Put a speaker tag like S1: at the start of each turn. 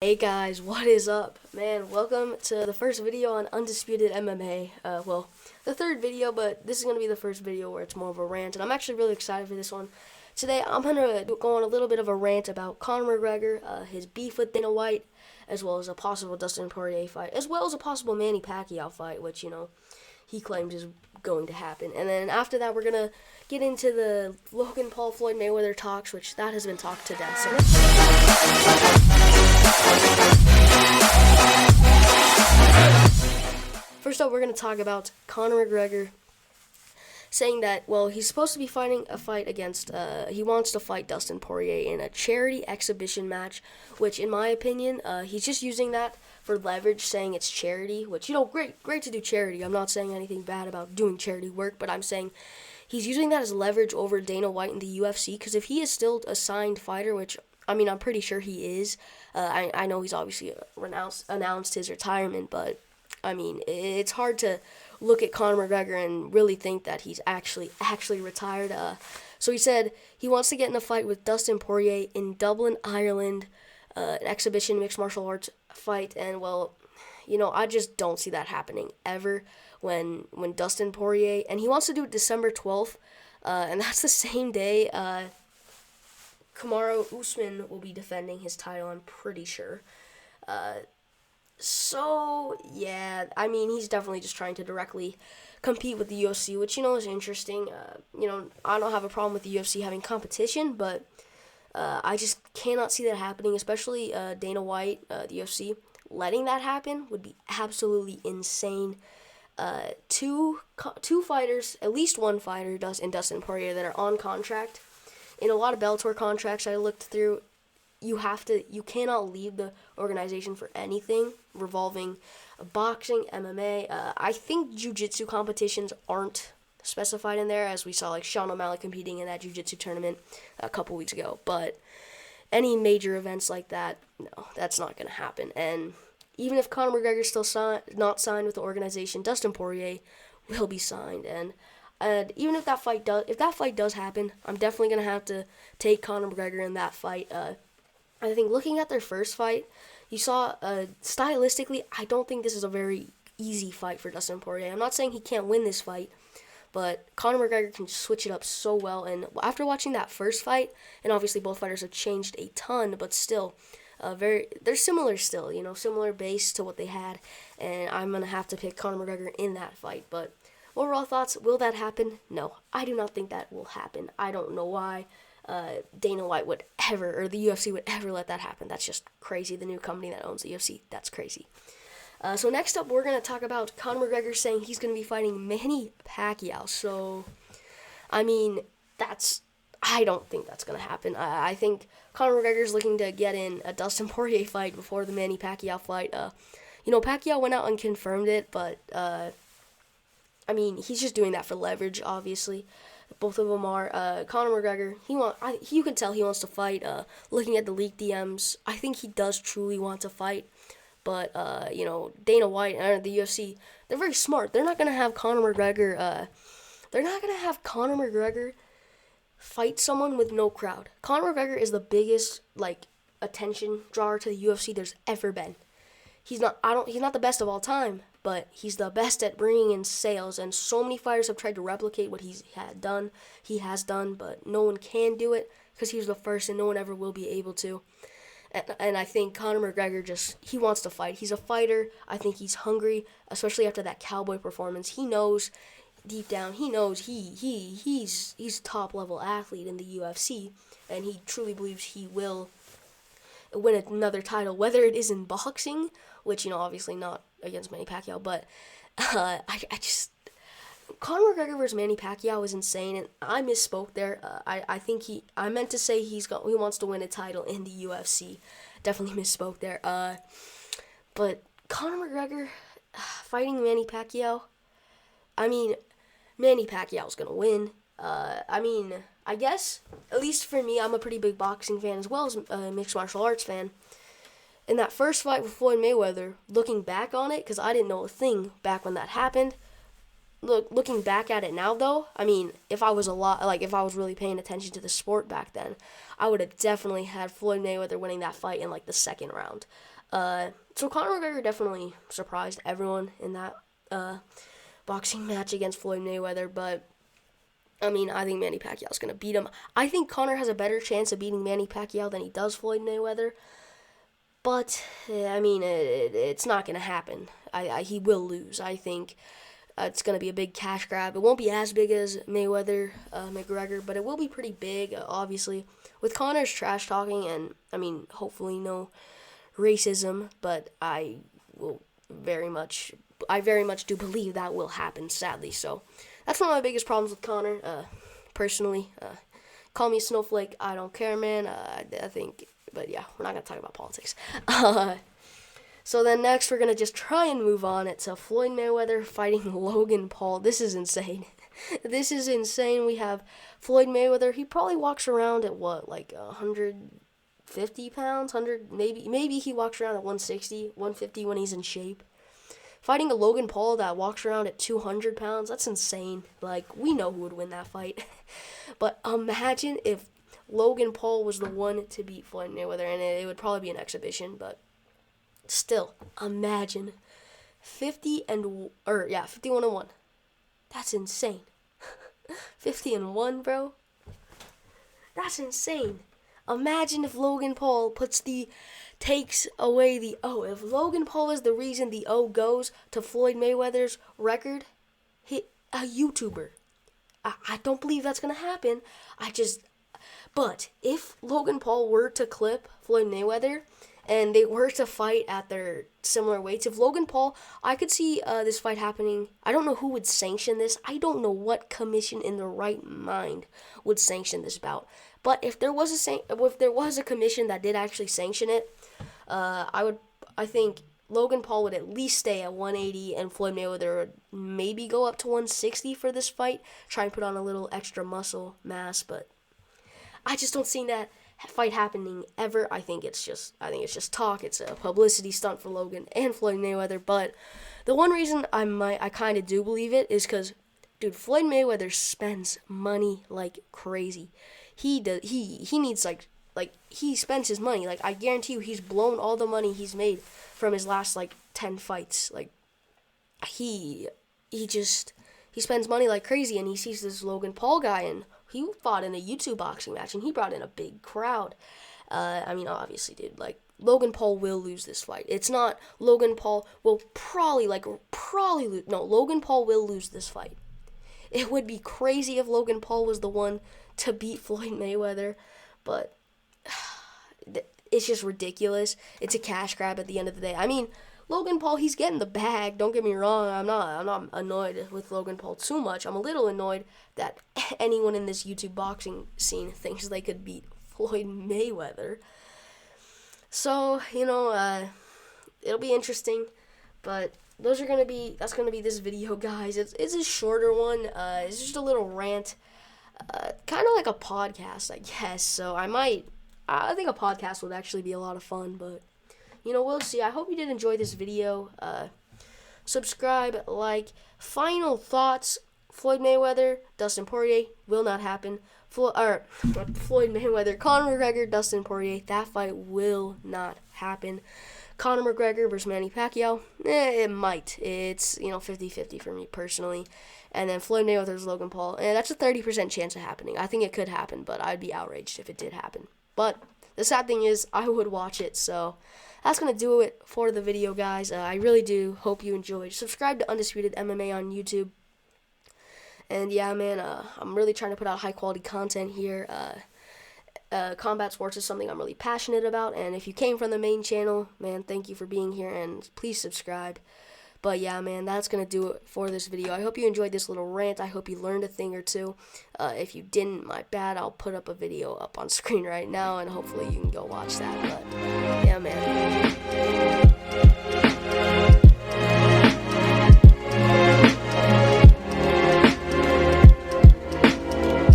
S1: Hey guys, what is up? Man, welcome to the first video on Undisputed MMA. Well, the third video, but this is going to be the first video where it's more of a rant, and I'm actually really excited for this one. Today, I'm going to go on a little bit of a rant about Conner McGregor, his beef with Dana White, as well as a possible Dustin Porrier fight, as well as a possible Manny Pacquiao fight, which, he claims is going to happen. And then after that, we're going to get into the Logan Paul Floyd Mayweather talks, which that has been talked to death. So first up, we're going to talk about Conner McGregor saying that, well, he's supposed to be fighting a fight against, he wants to fight Dustin Porrier in a charity exhibition match, which in my opinion, he's just using that for leverage, saying it's charity, which, great to do charity. I'm not saying anything bad about doing charity work, but I'm saying he's using that as leverage over Dana White in the UFC, because if he is still a signed fighter, which, I'm pretty sure he is, I know he's obviously announced his retirement, but, it's hard to look at Conner McGregor and really think that he's actually retired. So he said he wants to get in a fight with Dustin Porrier in Dublin, Ireland, an exhibition mixed martial arts fight, and well, I just don't see that happening ever when Dustin Porrier, and he wants to do it December 12th, and that's the same day Kamaru Usman will be defending his title, I'm pretty sure. So, yeah, he's definitely just trying to directly compete with the UFC, which, is interesting. I don't have a problem with the UFC having competition, but I just cannot see that happening, especially Dana White, the UFC. Letting that happen would be absolutely insane. Two fighters, at least one fighter, in Dustin Porrier, that are on contract. In a lot of Bellator contracts I looked through, you cannot leave the organization for anything revolving boxing, MMA. I think jiu-jitsu competitions aren't specified in there, as we saw like Sean O'Malley competing in that jiu-jitsu tournament a couple weeks ago. But any major events like that, no, that's not going to happen. And even if Conor McGregor's still not signed with the organization, Dustin Porrier will be signed. And even if that fight does happen, I'm definitely going to have to take Conor McGregor in that fight. I think looking at their first fight, you saw stylistically, I don't think this is a very easy fight for Dustin Porrier. I'm not saying he can't win this fight, but Conor McGregor can switch it up so well. And after watching that first fight, and obviously both fighters have changed a ton, but still, they're similar still, similar base to what they had. And I'm going to have to pick Conor McGregor in that fight. But overall thoughts, will that happen? No, I do not think that will happen. I don't know why Dana White would ever, or the UFC would ever let that happen. That's just crazy. The new company that owns the UFC, that's crazy. So next up, we're going to talk about Conor McGregor saying he's going to be fighting Manny Pacquiao. So, I don't think that's going to happen. I think Conor McGregor's looking to get in a Dustin Poirier fight before the Manny Pacquiao fight. Pacquiao went out and confirmed it, but, he's just doing that for leverage, obviously. Both of them are. Conor McGregor, you can tell he wants to fight. Looking at the leaked DMs, I think he does truly want to fight. But, Dana White and the UFC, they're very smart. They're not going to have Conor McGregor, fight someone with no crowd. Conor McGregor is the biggest, attention drawer to the UFC there's ever been. He's not the best of all time, but he's the best at bringing in sales, and so many fighters have tried to replicate what he has done, but no one can do it because he was the first and no one ever will be able to. And I think Conor McGregor he wants to fight. He's a fighter. I think he's hungry, especially after that Cowboy performance. He knows, deep down, he's top level athlete in the UFC, and he truly believes he will win another title, whether it is in boxing, which, obviously not against Manny Pacquiao, but Conor McGregor versus Manny Pacquiao is insane, and I misspoke there. I meant to say he wants to win a title in the UFC. Definitely misspoke there. But Conor McGregor fighting Manny Pacquiao, Manny Pacquiao's gonna win. I guess, at least for me, I'm a pretty big boxing fan as well as a mixed martial arts fan. In that first fight with Floyd Mayweather, looking back on it, because I didn't know a thing back when that happened, looking back at it now, though, I mean, if I was really paying attention to the sport back then, I would have definitely had Floyd Mayweather winning that fight in like the second round. So Conor McGregor definitely surprised everyone in that boxing match against Floyd Mayweather, but I mean, I think Manny Pacquiao's gonna beat him. I think Conor has a better chance of beating Manny Pacquiao than he does Floyd Mayweather. But I mean, it's not gonna happen. He will lose. I think it's gonna be a big cash grab. It won't be as big as Mayweather McGregor, but it will be pretty big. Obviously, with Conor's trash talking and I mean, hopefully no racism. But I very much do believe that will happen. Sadly, so. That's one of my biggest problems with Conor, personally. Call me a snowflake, I don't care, man. I think, but yeah, we're not going to talk about politics. So then next, we're going to just try and move on. It's Floyd Mayweather fighting Logan Paul. This is insane. This is insane. We have Floyd Mayweather. He probably walks around at what, like 150 pounds? 100, maybe he walks around at 160, 150 when he's in shape. Fighting a Logan Paul that walks around at 200 pounds, that's insane. Like, we know who would win that fight. But imagine if Logan Paul was the one to beat Floyd Mayweather, and it would probably be an exhibition, but still, imagine 51-1. That's insane. 50-1, bro. That's insane. Imagine if Logan Paul takes away the O. If Logan Paul is the reason the O goes to Floyd Mayweather's record, a YouTuber. I don't believe that's going to happen. But if Logan Paul were to clip Floyd Mayweather and they were to fight at their similar weights, if Logan Paul, I could see this fight happening. I don't know who would sanction this. I don't know what commission in their right mind would sanction this bout. But if there was a commission that did actually sanction it, I think Logan Paul would at least stay at 180 and Floyd Mayweather would maybe go up to 160 for this fight, try and put on a little extra muscle mass, but I just don't see that fight happening ever. I think it's just talk. It's a publicity stunt for Logan and Floyd Mayweather, but the one reason I kind of do believe it is cuz dude, Floyd Mayweather spends money like crazy. He needs like he spends his money. Like, I guarantee you he's blown all the money he's made from his last like 10 fights. Like, he spends money like crazy, and he sees this Logan Paul guy, and he fought in a YouTube boxing match and he brought in a big crowd. I mean, obviously, dude, like, Logan Paul will lose this fight. It's not Logan Paul will probably lose. No, Logan Paul will lose this fight. It would be crazy if Logan Paul was the one to beat Floyd Mayweather, but it's just ridiculous. It's a cash grab at the end of the day. I mean, Logan Paul, he's getting the bag. Don't get me wrong. I'm not annoyed with Logan Paul too much. I'm a little annoyed that anyone in this YouTube boxing scene thinks they could beat Floyd Mayweather. So, it'll be interesting, but that's gonna be this video, guys. It's a shorter one. It's just a little rant, kind of like a podcast, I guess. So I think a podcast would actually be a lot of fun, but we'll see. I hope you did enjoy this video. Subscribe, like. Final thoughts: Floyd Mayweather, Dustin Porrier will not happen. Floyd Mayweather, Conor McGregor, Dustin Porrier. That fight will not happen. Conor McGregor versus Manny Pacquiao, it might. It's 50-50 for me personally. And then Floyd Mayweather versus Logan Paul, that's a 30% chance of happening. I think it could happen, but I'd be outraged if it did happen. But the sad thing is, I would watch it. So that's going to do it for the video, guys. I really do hope you enjoyed. Subscribe to Undisputed MMA on YouTube. And yeah, man, I'm really trying to put out high-quality content here. Combat sports is something I'm really passionate about. And if you came from the main channel, man, thank you for being here. And please subscribe. But yeah, man, that's going to do it for this video. I hope you enjoyed this little rant. I hope you learned a thing or two. If you didn't, my bad. I'll put up a video up on screen right now, and hopefully you can go watch that. But